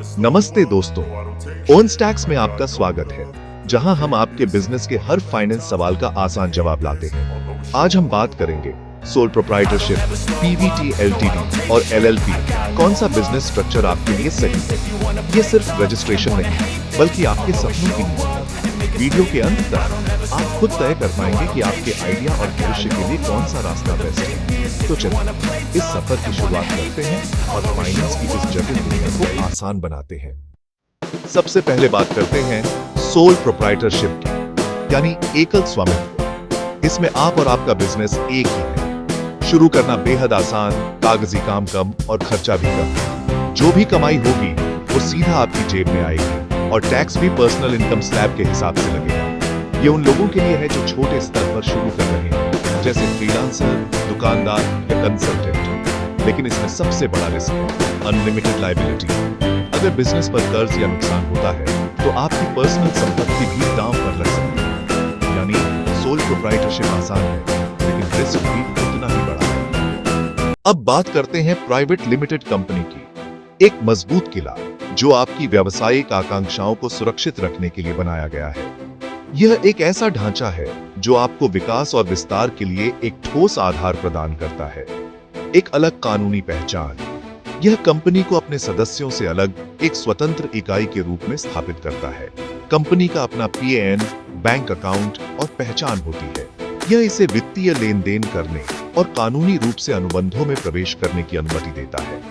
नमस्ते दोस्तों, own stacks में आपका स्वागत है, जहां हम आपके बिजनेस के हर फाइनेंस सवाल का आसान जवाब लाते हैं। आज हम बात करेंगे सोल प्रोप्राइटरशिप, पीवीटी एलटीडी और एलएलपी। कौन सा बिजनेस स्ट्रक्चर आपके लिए सही है? ये सिर्फ रजिस्ट्रेशन नहीं, बल्कि आपके सपनों की नींव है। वीडियो के अंत तक आप खुद तय कर पाएंगे कि आपके आइडिया और भविष्य के लिए कौन सा रास्ता बेस्ट है। तो चलिए इस सफर की शुरुआत करते हैं और फाइनेंस की इस जटिल दुनिया को आसान बनाते हैं। सबसे पहले बात करते हैं सोल प्रोप्राइटरशिप की, यानी एकल स्वामित्व। इसमें आप और आपका बिजनेस एक ही है। शुरू करना बेहद आसान, कागजी काम कम और खर्चा भी कम। जो भी कमाई होगी वो सीधा आपकी जेब में आएगी और टैक्स भी पर्सनल इनकम स्लैब के हिसाब से लगेगा। ये उन लोगों के लिए है जो छोटे स्तर पर शुरू कर रहे हैं, जैसे फ्रीलांसर, दुकानदार या कंसल्टेंट। लेकिन इसमें सबसे बड़ा रिस्क है अनलिमिटेड लायबिलिटी। अगर बिजनेस पर कर्ज या नुकसान होता है तो आपकी पर्सनल संपत्ति भी दांव पर लग सकती है। यानी सोल प्रोप्राइटरशिप आसान है, लेकिन रिस्क भी उतना ही बड़ा है। अब बात करते हैं प्राइवेट लिमिटेड कंपनी की। एक मजबूत किला जो आपकी व्यावसायिक आकांक्षाओं को सुरक्षित रखने के लिए बनाया गया है। यह एक ऐसा ढांचा है जो आपको विकास और विस्तार के लिए एक ठोस आधार प्रदान करता है। एक अलग कानूनी पहचान। यह कंपनी को अपने सदस्यों से अलग एक स्वतंत्र इकाई के रूप में स्थापित करता है। कंपनी का अपना पीएएन, बैंक अकाउंट और पहचान होती है। यह इसे वित्तीय लेन देन करने और कानूनी रूप से अनुबंधों में प्रवेश करने की अनुमति देता है।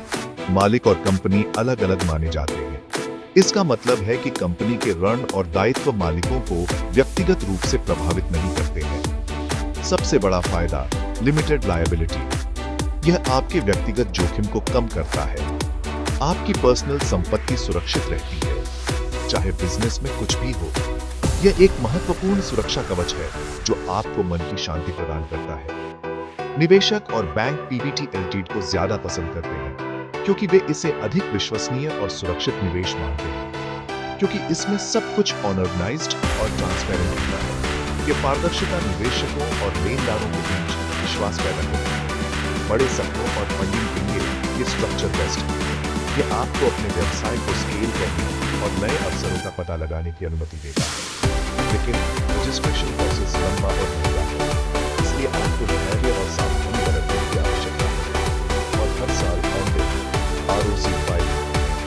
मालिक और कंपनी अलग अलग माने जाते हैं। इसका मतलब है कि कंपनी के ऋण और दायित्व मालिकों को व्यक्तिगत रूप से प्रभावित नहीं करते हैं। सबसे बड़ा फायदा लिमिटेड लायबिलिटी। यह आपके व्यक्तिगत जोखिम को कम करता है। आपकी पर्सनल संपत्ति सुरक्षित रहती है, चाहे बिजनेस में कुछ भी हो। यह एक महत्वपूर्ण सुरक्षा कवच है जो आपको मन की शांति प्रदान करता है। निवेशक और बैंक पीवीटी एलटीडी को ज्यादा पसंद करते हैं क्योंकि वे इसे अधिक विश्वसनीय और सुरक्षित निवेश मानते हैं, क्योंकि इसमें सब कुछ ऑर्गेनाइज्ड और ट्रांसपेरेंट होता है। ये पारदर्शिता निवेशकों और लेनदारों के बीच विश्वास पैदा करती है। बड़े सपनों और फंडिंग के लिए ये स्ट्रक्चर बेस्ट है। ये आपको अपने व्यवसाय को स्केल करने और नए अवसरों का पता लगाने की अनुमति देता है। लेकिन रजिस्ट्रेशन प्रोसेस लंबा और महंगा है, इसलिए आपको धैर्य और सावधानी बरतने की आवश्यकता है। और हर साल ROC फाइल,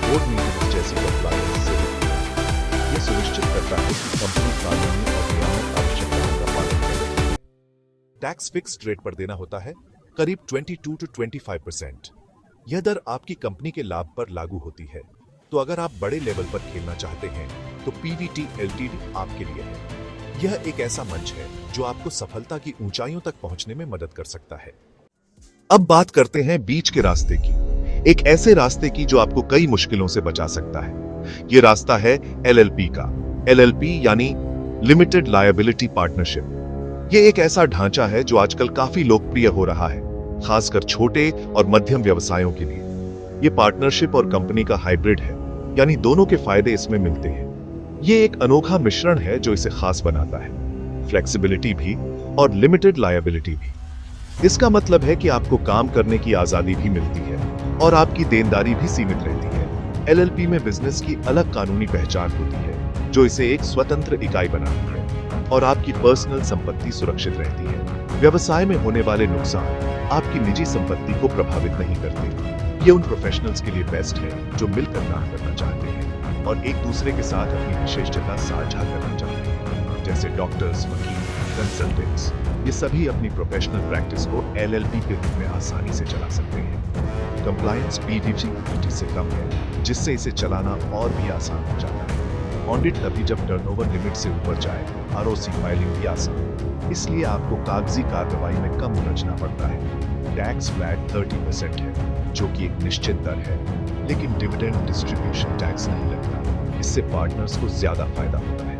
बोर्ड मीटिंग्स जैसी कंप्लायंस से यह सुनिश्चित करता है कि कंपनी कानूनी और नियामक आवश्यकताओं का पालन करे। टैक्स फिक्स्ड रेट पर देना होता है, करीब 22 to 25%। यह दर आपकी कंपनी के लाभ पर लागू होती है। तो अगर आप बड़े लेवल पर खेलना चाहते हैं तो पीवीटी एलटीडी आपके लिए है। यह एक ऐसा मंच है जो आपको सफलता की ऊंचाइयों तक पहुंचने में मदद कर सकता है। अब बात करते हैं बीच के रास्ते की, एक ऐसे रास्ते की जो आपको कई मुश्किलों से बचा सकता है। यह रास्ता है एलएलपी का। एलएलपी यानी लिमिटेड लायबिलिटी पार्टनरशिप। यह एक ऐसा ढांचा है जो आजकल काफी लोकप्रिय हो रहा है, खासकर छोटे और मध्यम व्यवसायों के लिए। यह पार्टनरशिप और कंपनी का हाइब्रिड है, यानी दोनों के फायदे इसमें मिलते हैं। यह एक अनोखा मिश्रण है जो इसे खास बनाता है, फ्लेक्सिबिलिटी भी और लिमिटेड लायबिलिटी भी। इसका मतलब है कि आपको काम करने की आजादी भी मिलती है और आपकी देनदारी भी सीमित रहती है। एलएलपी में बिजनेस की अलग कानूनी पहचान होती है जो इसे एक स्वतंत्र इकाई बनाती है और आपकी पर्सनल संपत्ति सुरक्षित रहती है। व्यवसाय में होने वाले नुकसान आपकी निजी संपत्ति को प्रभावित नहीं करते। ये उन प्रोफेशनल्स के लिए बेस्ट है जो मिलकर काम करना चाहते हैं और एक दूसरे के साथ अपनी विशेषज्ञता साझा करना चाहते हैं, जैसे डॉक्टर्स, वकील, कंसल्टेंट्स। ये सभी अपनी प्रोफेशनल प्रैक्टिस को एलएलपी के रूप में आसानी से चला सकते हैं। कंप्लायंस पीवीटी से कम है, जिससे इसे चलाना और भी आसान हो जाता है। ऑडिट तभी जब टर्नओवर लिमिट से ऊपर जाए। ROC फाइलिंग भी आसान, इसलिए आपको कागजी कार्रवाई में कम उलझना पड़ता है। टैक्स फ्लैट 30% है, जो कि एक निश्चित दर है, लेकिन डिविडेंड डिस्ट्रीब्यूशन टैक्स नहीं लगता। इससे पार्टनर्स को ज्यादा फायदा होता है।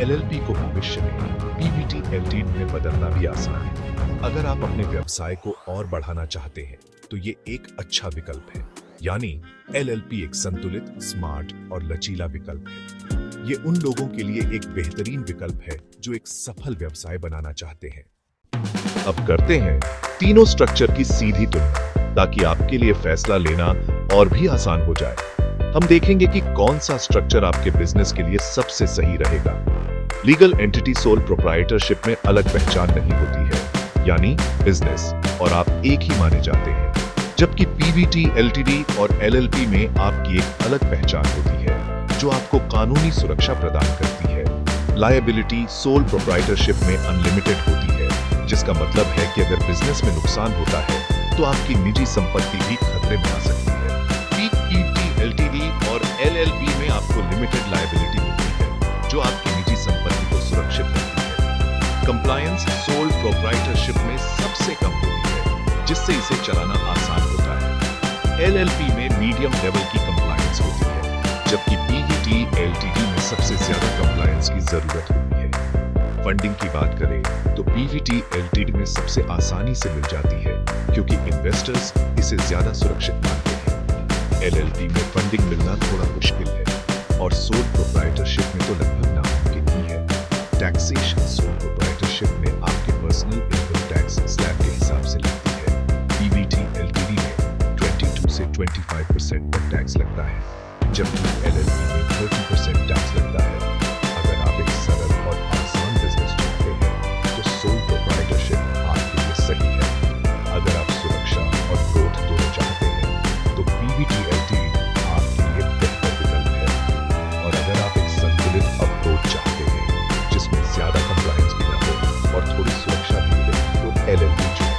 एलएलपी को भविष्य में पीवीटी एलटीडी में बदलना भी आसान है। अगर आप अपने व्यवसाय को और बढ़ाना चाहते हैं तो ये एक अच्छा विकल्प है। यानी एलएलपी एक संतुलित, स्मार्ट और लचीला विकल्प है। ये उन लोगों के लिए एक बेहतरीन विकल्प है जो एक सफल व्यवसाय बनाना चाहते हैं। अब करते हैं तीनों स्ट्रक्चर की सीधी तुलना, ताकि आपके लिए फैसला लेना और भी आसान हो जाए। हम देखेंगे कि कौन सा स्ट्रक्चर आपके बिजनेस के लिए सबसे सही रहेगा। लीगल एंटिटी सोल प्रोप्राइटरशिप में अलग पहचान नहीं होती है, यानी बिजनेस और आप एक ही माने जाते हैं, जबकि पीवीटी, एलटीडी और एलएलपी में आपकी एक अलग पहचान होती है जो आपको कानूनी सुरक्षा प्रदान करती है। लायबिलिटी सोल प्रोप्राइटरशिप में अनलिमिटेड होती है, जिसका मतलब है कि अगर बिजनेस में नुकसान होता है तो आपकी निजी संपत्ति भी खतरे में आ सकती है। पीवीटी, एलटीडी और एलएलपी में आपको लिमिटेड लायबिलिटी होती है जो आपकी निजी संपत्ति को सुरक्षित रखती है। कंप्लायंस सोल प्रोप्राइटरशिप में सबसे कम होती है, जिससे इसे चलाना आसान होता है। एलएलपी में मीडियम लेवल की कंप्लायंस होती है, जबकि पीवीटी, एलटीडी में सबसे ज्यादा कंप्लायंस की जरूरत होती है। फंडिंग की बात करें तो पीवीटी, एलटीडी में सबसे आसानी से मिल जाती है क्योंकि इन्वेस्टर्स इसे ज्यादा सुरक्षित मानते हैं। एलएलपी में फंडिंग मिलना थोड़ा मुश्किल है और सोल प्रोप्राइटरशिप में तो लगभग नामुमकिन ही है। टैक्सेशन सोल प्रोप्राइटरशिप में आपके पर्सनल इनकम टैक्स स्लैब के हिसाब से लगती है। पीवीटी, एलटीडी में 22 से 25% तक टैक्स लगता है, जबकि एलएलपी में 30% टैक्स लगता है। अगर आप एक सरल और आसान बिजनेस चाहते हैं तो सोल प्रोप्राइटरशिप आपके लिए सही है। अगर आप सुरक्षा और ग्रोथ दोनों चाहते हैं तो पीवीटी, एलटीडी आपके लिए बेहतर विकल्प है। और अगर आप एक संतुलित अप्रोच चाहते हैं जिसमें ज्यादा कंप्लायंस भी ना हो और थोड़ी सुरक्षा भी मिले तो एलएलपी चुनें।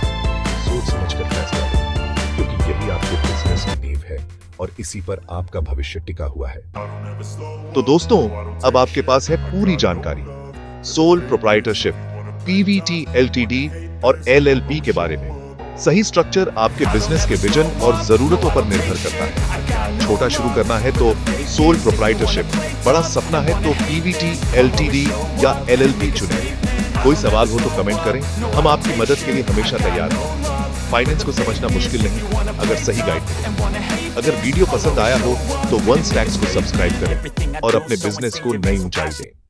सोच समझकर फैसला लें, क्योंकि यही आपके बिजनेस की नींव है और इसी पर आपका भविष्य टिका हुआ है। तो दोस्तों, अब आपके पास है पूरी जानकारी सोल प्रोप्राइटरशिप, पीवीटी, एलटीडी और एलएलपी के बारे में। सही स्ट्रक्चर आपके बिजनेस के विजन और जरूरतों पर निर्भर करता है। छोटा शुरू करना है तो सोल प्रोप्राइटरशिप, बड़ा सपना है तो पीवीटी, एलटीडी या एलएलपी चुनें। कोई सवाल हो तो कमेंट करें, हम आपकी मदद के लिए हमेशा तैयार हैं। फाइनेंस को समझना मुश्किल नहीं अगर सही गाइड करें। अगर वीडियो पसंद आया हो तो वन स्टैक्स को सब्सक्राइब करें और अपने बिजनेस को नई ऊंचाई दें।